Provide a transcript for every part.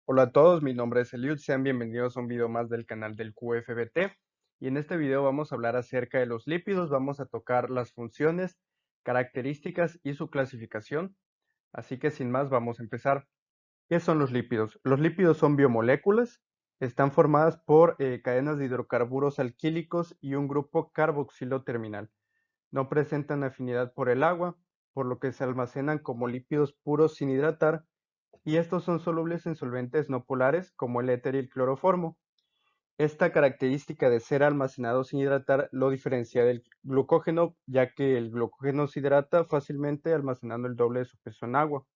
Hola a todos, mi nombre es Eliud, sean bienvenidos a un video más del canal del QFBT y en este video vamos a hablar acerca de los lípidos, vamos a tocar las funciones, características y su clasificación, así que sin más vamos a empezar. ¿Qué son los lípidos? Los lípidos son biomoléculas, están formadas por cadenas de hidrocarburos alquílicos y un grupo carboxilo terminal. No presentan afinidad por el agua, por lo que se almacenan como lípidos puros sin hidratar y estos son solubles en solventes no polares como el éter y el cloroformo. Esta característica de ser almacenado sin hidratar lo diferencia del glucógeno, ya que el glucógeno se hidrata fácilmente almacenando el doble de su peso en agua.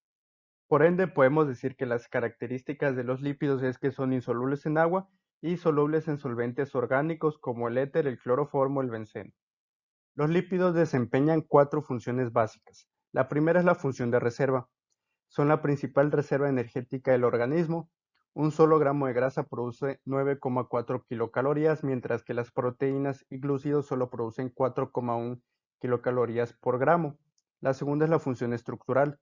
Por ende, podemos decir que las características de los lípidos es que son insolubles en agua y solubles en solventes orgánicos como el éter, el cloroformo, el benceno. Los lípidos desempeñan cuatro funciones básicas. La primera es la función de reserva. Son la principal reserva energética del organismo. Un solo gramo de grasa produce 9,4 kilocalorías, mientras que las proteínas y glúcidos solo producen 4,1 kilocalorías por gramo. La segunda es la función estructural.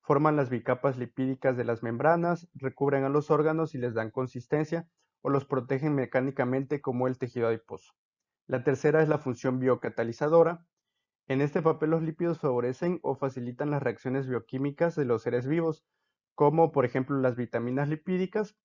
Forman las bicapas lipídicas de las membranas, recubren a los órganos y les dan consistencia o los protegen mecánicamente como el tejido adiposo. La tercera es la función biocatalizadora. En este papel los lípidos favorecen o facilitan las reacciones bioquímicas de los seres vivos, como por ejemplo las vitaminas lipídicas,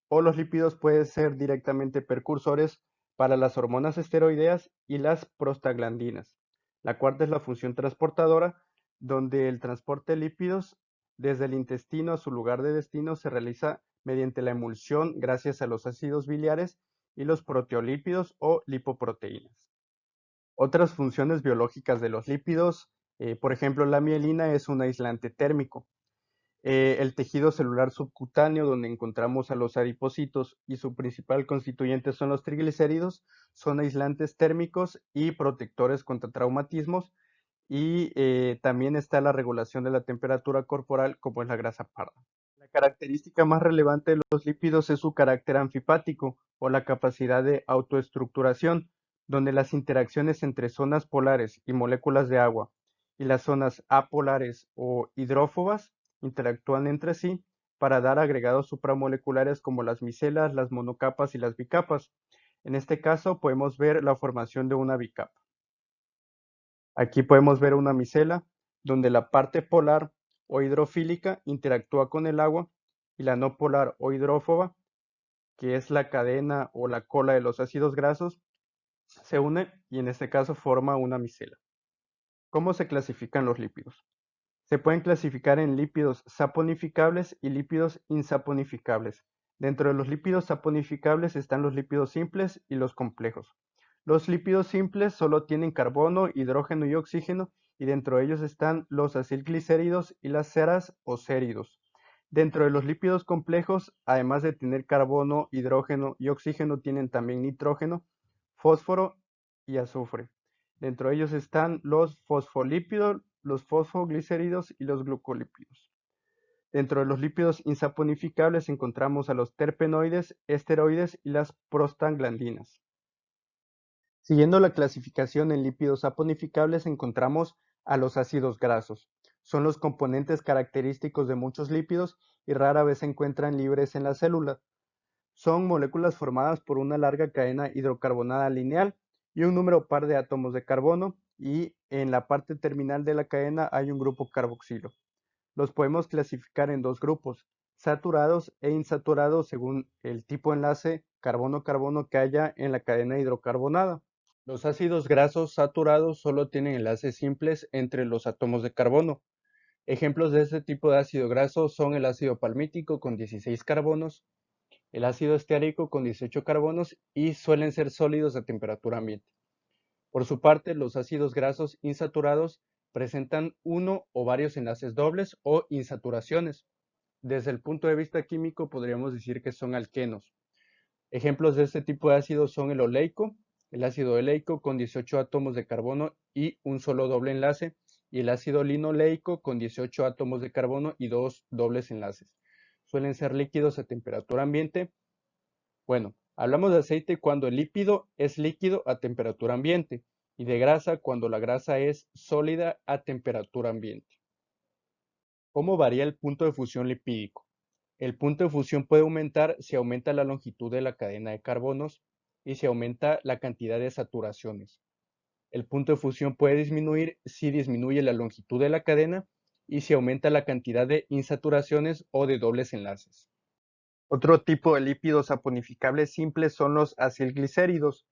o los lípidos pueden ser directamente precursores para las hormonas esteroideas y las prostaglandinas. La cuarta es la función transportadora, donde el transporte de lípidos desde el intestino a su lugar de destino se realiza mediante la emulsión gracias a los ácidos biliares y los proteolípidos o lipoproteínas. Otras funciones biológicas de los lípidos, por ejemplo, la mielina es un aislante térmico. El tejido celular subcutáneo, donde encontramos a los adipocitos y su principal constituyente son los triglicéridos, son aislantes térmicos y protectores contra traumatismos. Y también está la regulación de la temperatura corporal, como es la grasa parda. La característica más relevante de los lípidos es su carácter anfipático o la capacidad de autoestructuración, donde las interacciones entre zonas polares y moléculas de agua y las zonas apolares o hidrófobas interactúan entre sí para dar agregados supramoleculares como las micelas, las monocapas y las bicapas. En este caso podemos ver la formación de una bicapa. Aquí podemos ver una micela donde la parte polar o hidrofílica interactúa con el agua y la no polar o hidrófoba, que es la cadena o la cola de los ácidos grasos, se une y en este caso forma una micela. ¿Cómo se clasifican los lípidos? Se pueden clasificar en lípidos saponificables y lípidos insaponificables. Dentro de los lípidos saponificables están los lípidos simples y los complejos. Los lípidos simples solo tienen carbono, hidrógeno y oxígeno, y dentro de ellos están los acilglicéridos y las ceras o céridos. Dentro de los lípidos complejos, además de tener carbono, hidrógeno y oxígeno, tienen también nitrógeno, fósforo y azufre. Dentro de ellos están los fosfolípidos, los fosfoglicéridos y los glucolípidos. Dentro de los lípidos insaponificables encontramos a los terpenoides, esteroides y las prostaglandinas. Siguiendo la clasificación en lípidos saponificables encontramos a los ácidos grasos. Son los componentes característicos de muchos lípidos y rara vez se encuentran libres en la célula. Son moléculas formadas por una larga cadena hidrocarbonada lineal y un número par de átomos de carbono, y en la parte terminal de la cadena hay un grupo carboxilo. Los podemos clasificar en dos grupos, saturados e insaturados según el tipo de enlace carbono-carbono que haya en la cadena hidrocarbonada. Los ácidos grasos saturados solo tienen enlaces simples entre los átomos de carbono. Ejemplos de este tipo de ácido graso son el ácido palmítico con 16 carbonos, el ácido esteárico con 18 carbonos y suelen ser sólidos a temperatura ambiente. Por su parte, los ácidos grasos insaturados presentan uno o varios enlaces dobles o insaturaciones. Desde el punto de vista químico podríamos decir que son alquenos. Ejemplos de este tipo de ácidos son el oleico, el ácido oleico con 18 átomos de carbono y un solo doble enlace, y el ácido linoleico con 18 átomos de carbono y dos dobles enlaces. Suelen ser líquidos a temperatura ambiente. Bueno, hablamos de aceite cuando el lípido es líquido a temperatura ambiente y de grasa cuando la grasa es sólida a temperatura ambiente. ¿Cómo varía el punto de fusión lipídico? El punto de fusión puede aumentar si aumenta la longitud de la cadena de carbonos y si aumenta la cantidad de saturaciones. El punto de fusión puede disminuir si disminuye la longitud de la cadena y si aumenta la cantidad de insaturaciones o de dobles enlaces. Otro tipo de lípidos saponificables simples son los acilglicéridos.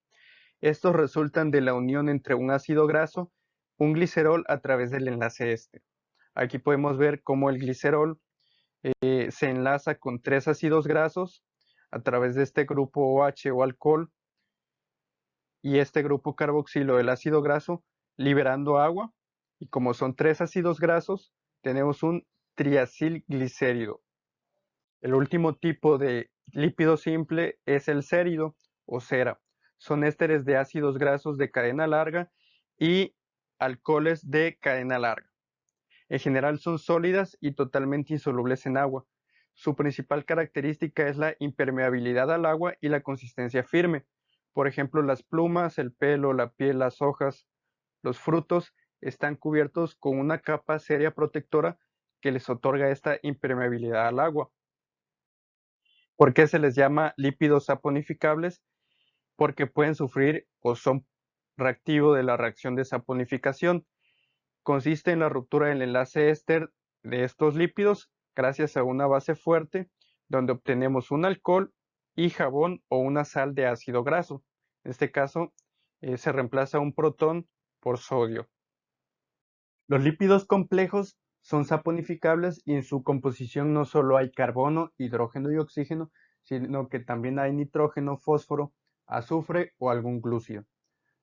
Estos resultan de la unión entre un ácido graso, un glicerol a través del enlace éster. Aquí podemos ver cómo el glicerol se enlaza con tres ácidos grasos a través de este grupo OH o alcohol y este grupo carboxilo del ácido graso liberando agua, y como son tres ácidos grasos, tenemos un triacilglicérido. El último tipo de lípido simple es el cérido o cera. Son ésteres de ácidos grasos de cadena larga y alcoholes de cadena larga. En general son sólidas y totalmente insolubles en agua. Su principal característica es la impermeabilidad al agua y la consistencia firme. Por ejemplo, las plumas, el pelo, la piel, las hojas, los frutos están cubiertos con una capa seria protectora que les otorga esta impermeabilidad al agua. ¿Por qué se les llama lípidos saponificables? Porque pueden sufrir o son reactivos de la reacción de saponificación. Consiste en la ruptura del enlace éster de estos lípidos gracias a una base fuerte donde obtenemos un alcohol y jabón o una sal de ácido graso. En este caso se reemplaza un protón por sodio. Los lípidos complejos son saponificables y en su composición no solo hay carbono, hidrógeno y oxígeno, sino que también hay nitrógeno, fósforo, azufre o algún glúcido.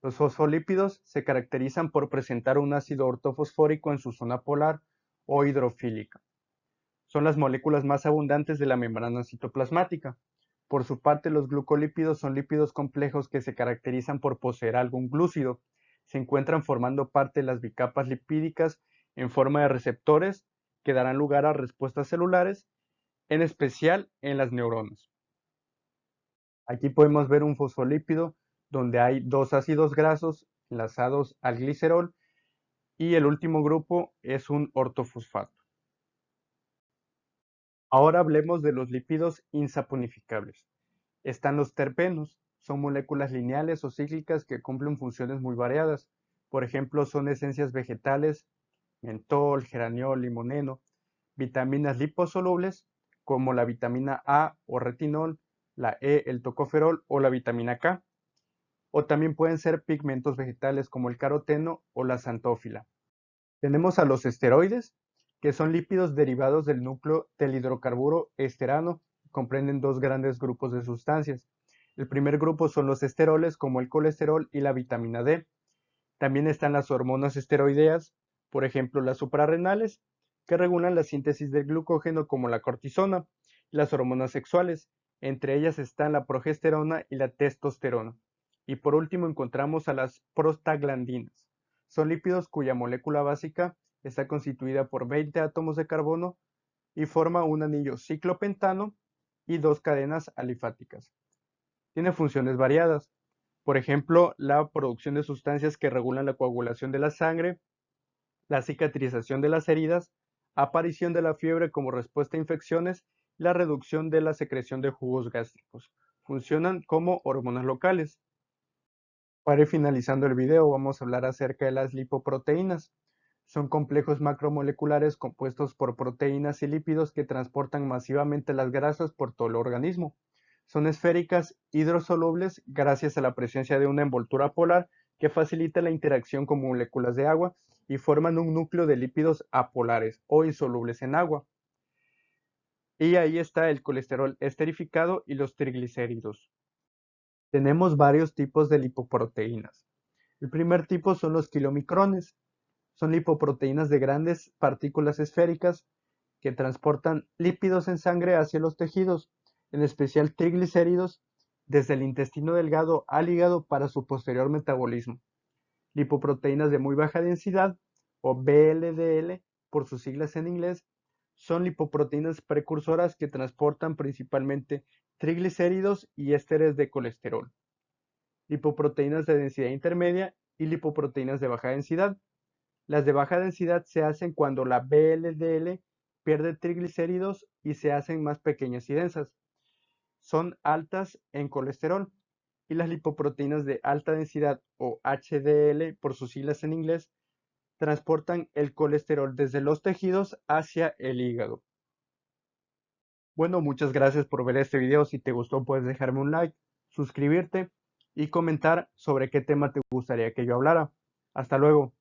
Los fosfolípidos se caracterizan por presentar un ácido ortofosfórico en su zona polar o hidrofílica. Son las moléculas más abundantes de la membrana citoplasmática. Por su parte, los glucolípidos son lípidos complejos que se caracterizan por poseer algún glúcido. Se encuentran formando parte de las bicapas lipídicas en forma de receptores que darán lugar a respuestas celulares, en especial en las neuronas. Aquí podemos ver un fosfolípido donde hay dos ácidos grasos enlazados al glicerol y el último grupo es un ortofosfato. Ahora hablemos de los lípidos insaponificables. Están los terpenos, son moléculas lineales o cíclicas que cumplen funciones muy variadas. Por ejemplo, son esencias vegetales, mentol, geraniol, limoneno, vitaminas liposolubles como la vitamina A o retinol, la E, el tocoferol o la vitamina K. O también pueden ser pigmentos vegetales como el caroteno o la xantófila. Tenemos a los esteroides, que son lípidos derivados del núcleo del hidrocarburo esterano, comprenden dos grandes grupos de sustancias. El primer grupo son los esteroles como el colesterol y la vitamina D. También están las hormonas esteroideas, por ejemplo las suprarrenales, que regulan la síntesis del glucógeno como la cortisona, y las hormonas sexuales, entre ellas están la progesterona y la testosterona. Y por último encontramos a las prostaglandinas. Son lípidos cuya molécula básica está constituida por 20 átomos de carbono y forma un anillo ciclopentano y dos cadenas alifáticas. Tiene funciones variadas, por ejemplo, la producción de sustancias que regulan la coagulación de la sangre, la cicatrización de las heridas, aparición de la fiebre como respuesta a infecciones, la reducción de la secreción de jugos gástricos. Funcionan como hormonas locales. Para ir finalizando el video, vamos a hablar acerca de las lipoproteínas. Son complejos macromoleculares compuestos por proteínas y lípidos que transportan masivamente las grasas por todo el organismo. Son esféricas hidrosolubles gracias a la presencia de una envoltura polar que facilita la interacción con moléculas de agua y forman un núcleo de lípidos apolares o insolubles en agua. Y ahí está el colesterol esterificado y los triglicéridos. Tenemos varios tipos de lipoproteínas. El primer tipo son los kilomicrones. Son lipoproteínas de grandes partículas esféricas que transportan lípidos en sangre hacia los tejidos, en especial triglicéridos, desde el intestino delgado al hígado para su posterior metabolismo. Lipoproteínas de muy baja densidad, o VLDL por sus siglas en inglés, son lipoproteínas precursoras que transportan principalmente triglicéridos y ésteres de colesterol. Lipoproteínas de densidad intermedia y lipoproteínas de baja densidad. Las de baja densidad se hacen cuando la VLDL pierde triglicéridos y se hacen más pequeñas y densas. Son altas en colesterol y las lipoproteínas de alta densidad o HDL por sus siglas en inglés transportan el colesterol desde los tejidos hacia el hígado. Bueno, muchas gracias por ver este video. Si te gustó, puedes dejarme un like, suscribirte y comentar sobre qué tema te gustaría que yo hablara. Hasta luego.